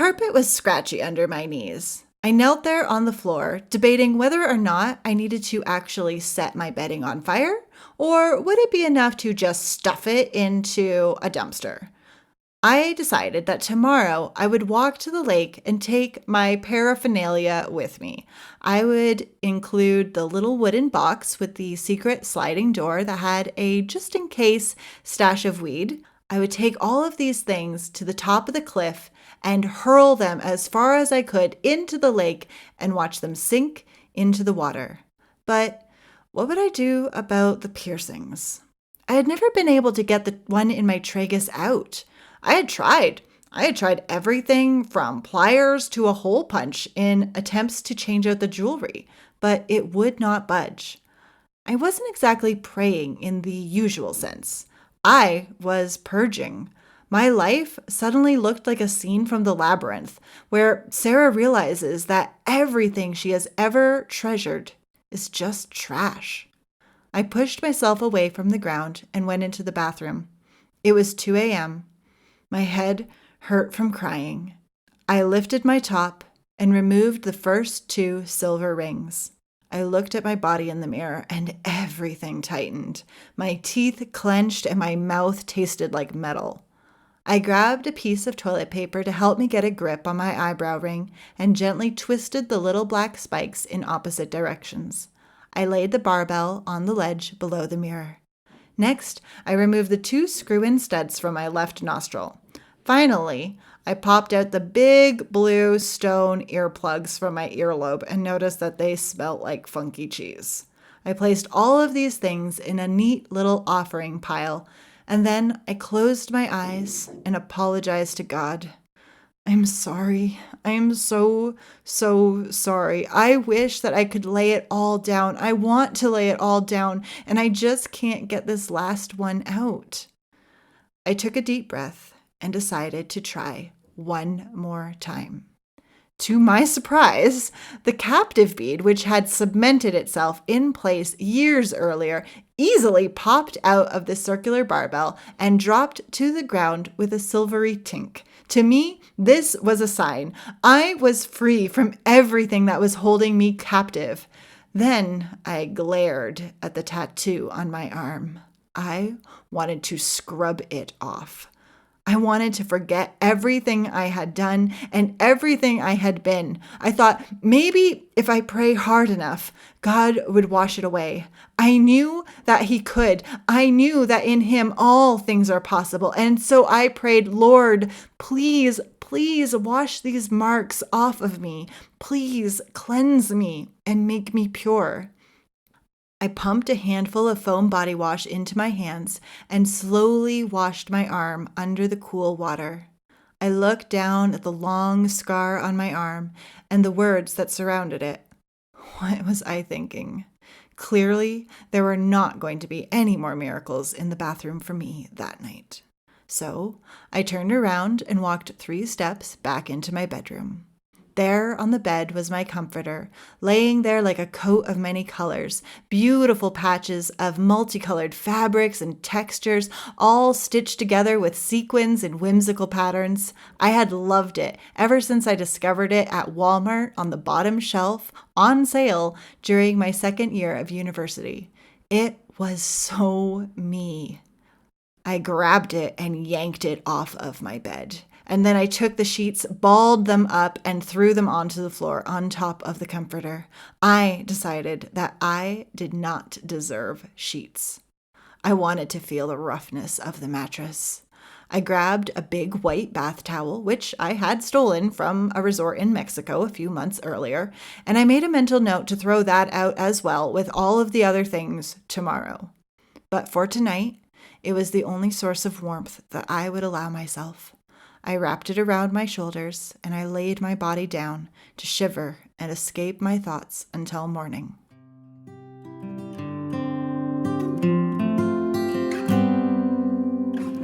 carpet was scratchy under my knees. I knelt there on the floor, debating whether or not I needed to actually set my bedding on fire, or would it be enough to just stuff it into a dumpster? I decided that tomorrow I would walk to the lake and take my paraphernalia with me. I would include the little wooden box with the secret sliding door that had a just in case stash of weed. I would take all of these things to the top of the cliff and hurl them as far as I could into the lake and watch them sink into the water. But what would I do about the piercings? I had never been able to get the one in my tragus out. I had tried. I had tried everything from pliers to a hole punch in attempts to change out the jewelry, but it would not budge. I wasn't exactly praying in the usual sense. I was purging. My life suddenly looked like a scene from The Labyrinth, where Sarah realizes that everything she has ever treasured is just trash. I pushed myself away from the ground and went into the bathroom. It was 2 a.m. My head hurt from crying. I lifted my top and removed the first 2 silver rings. I looked at my body in the mirror and everything tightened. My teeth clenched and my mouth tasted like metal. I grabbed a piece of toilet paper to help me get a grip on my eyebrow ring and gently twisted the little black spikes in opposite directions. I laid the barbell on the ledge below the mirror. Next, I removed the 2 screw-in studs from my left nostril. Finally, I popped out the big blue stone earplugs from my earlobe and noticed that they smelt like funky cheese. I placed all of these things in a neat little offering pile, and then I closed my eyes and apologized to God. I'm sorry. I am so sorry. I wish that I could lay it all down. I want to lay it all down, and I just can't get this last one out. I took a deep breath and decided to try one more time. To my surprise, the captive bead, which had cemented itself in place years earlier, easily popped out of the circular barbell and dropped to the ground with a silvery tink. To me, this was a sign. I was free from everything that was holding me captive. Then I glared at the tattoo on my arm. I wanted to scrub it off. I wanted to forget everything I had done and everything I had been. I thought maybe if I pray hard enough, God would wash it away. I knew that He could. I knew that in Him all things are possible. And so I prayed, Lord, please wash these marks off of me. Please cleanse me and make me pure. I pumped a handful of foam body wash into my hands and slowly washed my arm under the cool water. I looked down at the long scar on my arm and the words that surrounded it. What was I thinking? Clearly, there were not going to be any more miracles in the bathroom for me that night. So I turned around and walked 3 steps back into my bedroom. There on the bed was my comforter, laying there like a coat of many colors, beautiful patches of multicolored fabrics and textures, all stitched together with sequins and whimsical patterns. I had loved it ever since I discovered it at Walmart on the bottom shelf, on sale, during my 2nd year of university. It was so me. I grabbed it and yanked it off of my bed. And then I took the sheets, balled them up, and threw them onto the floor on top of the comforter. I decided that I did not deserve sheets. I wanted to feel the roughness of the mattress. I grabbed a big white bath towel, which I had stolen from a resort in Mexico a few months earlier, and I made a mental note to throw that out as well with all of the other things tomorrow. But for tonight, it was the only source of warmth that I would allow myself. I wrapped it around my shoulders and I laid my body down to shiver and escape my thoughts until morning.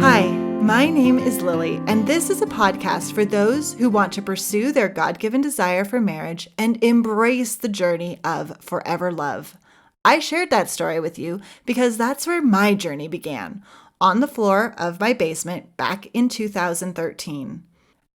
Hi, my name is Lily, and this is a podcast for those who want to pursue their God-given desire for marriage and embrace the journey of forever love. I shared that story with you because that's where my journey began, on the floor of my basement back in 2013.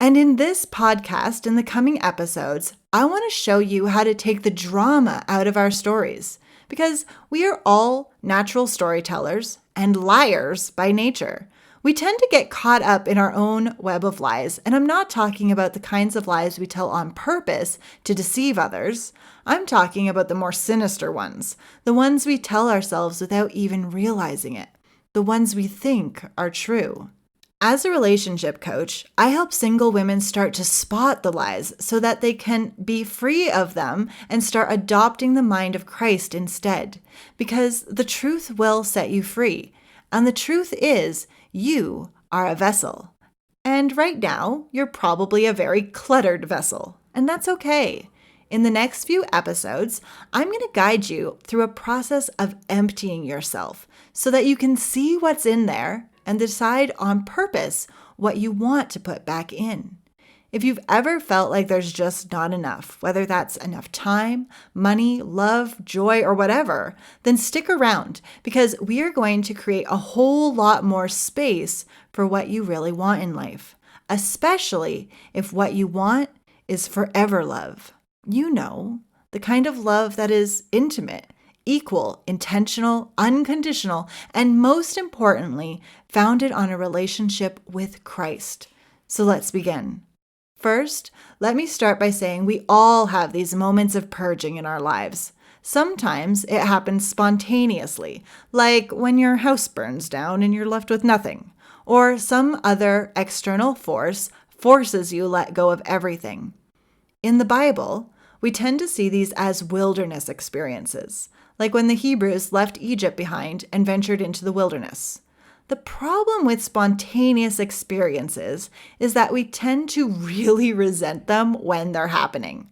And in this podcast, in the coming episodes, I want to show you how to take the drama out of our stories, because we are all natural storytellers and liars by nature. We tend to get caught up in our own web of lies, and I'm not talking about the kinds of lies we tell on purpose to deceive others. I'm talking about the more sinister ones, the ones we tell ourselves without even realizing it, the ones we think are true. As a relationship coach, I help single women start to spot the lies so that they can be free of them and start adopting the mind of Christ instead, because the truth will set you free. And the truth is, you are a vessel. And right now, you're probably a very cluttered vessel, and that's okay. In the next few episodes, I'm going to guide you through a process of emptying yourself so that you can see what's in there and decide on purpose what you want to put back in. If you've ever felt like there's just not enough, whether that's enough time, money, love, joy, or whatever, then stick around, because we are going to create a whole lot more space for what you really want in life, especially if what you want is forever love. You know, the kind of love that is intimate, equal, intentional, unconditional, and most importantly, founded on a relationship with Christ. So let's begin. First, let me start by saying we all have these moments of purging in our lives. Sometimes it happens spontaneously, like when your house burns down and you're left with nothing, or some other external force forces you to let go of everything. In the Bible, we tend to see these as wilderness experiences, like when the Hebrews left Egypt behind and ventured into the wilderness. The problem with spontaneous experiences is that we tend to really resent them when they're happening.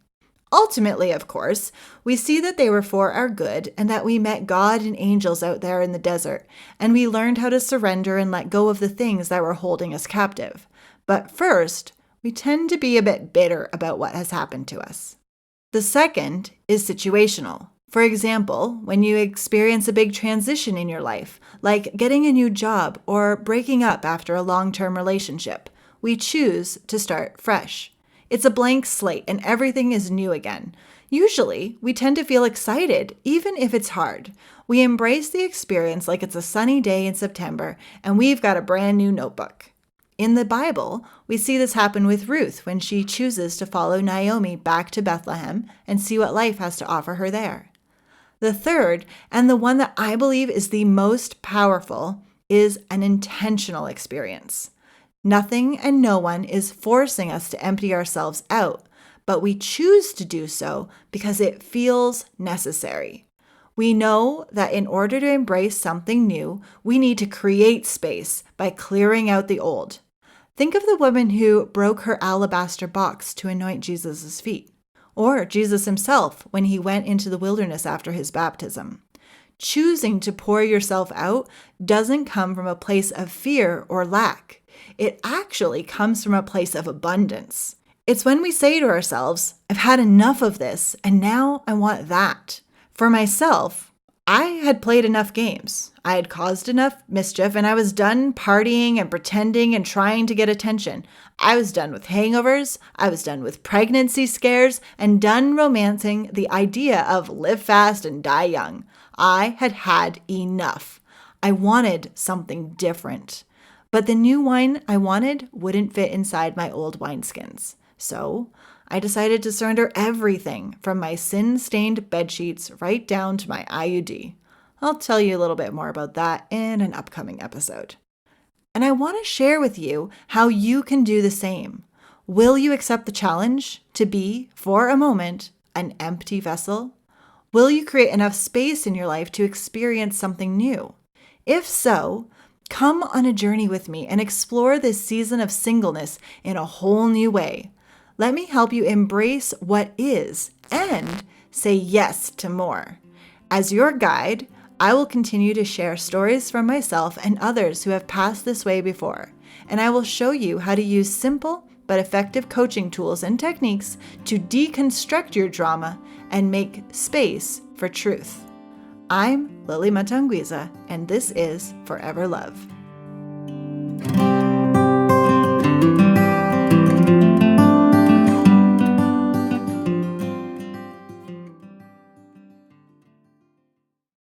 Ultimately, of course, we see that they were for our good and that we met God and angels out there in the desert, and we learned how to surrender and let go of the things that were holding us captive. But first, we tend to be a bit bitter about what has happened to us. The second is situational. For example, when you experience a big transition in your life, like getting a new job or breaking up after a long-term relationship, we choose to start fresh. It's a blank slate and everything is new again. Usually, we tend to feel excited, even if it's hard. We embrace the experience like it's a sunny day in September and we've got a brand new notebook. In the Bible, we see this happen with Ruth when she chooses to follow Naomi back to Bethlehem and see what life has to offer her there. The third, and the one that I believe is the most powerful, is an intentional experience. Nothing and no one is forcing us to empty ourselves out, but we choose to do so because it feels necessary. We know that in order to embrace something new, we need to create space by clearing out the old. Think of the woman who broke her alabaster box to anoint Jesus' feet. Or Jesus himself when he went into the wilderness after his baptism. Choosing to pour yourself out doesn't come from a place of fear or lack. It actually comes from a place of abundance. It's when we say to ourselves, I've had enough of this, and now I want that. For myself, I had played enough games. I had caused enough mischief, and I was done partying and pretending and trying to get attention. I was done with hangovers, I was done with pregnancy scares, and done romancing the idea of live fast and die young. I had had enough. I wanted something different. But the new wine I wanted wouldn't fit inside my old wineskins. So I decided to surrender everything from my sin-stained bedsheets right down to my IUD. I'll tell you a little bit more about that in an upcoming episode. And I want to share with you how you can do the same. Will you accept the challenge to be, for a moment, an empty vessel? Will you create enough space in your life to experience something new? If so, come on a journey with me and explore this season of singleness in a whole new way. Let me help you embrace what is and say yes to more. As your guide, I will continue to share stories from myself and others who have passed this way before, and I will show you how to use simple but effective coaching tools and techniques to deconstruct your drama and make space for truth. I'm Lily Mtongwiza, and this is Forever Love.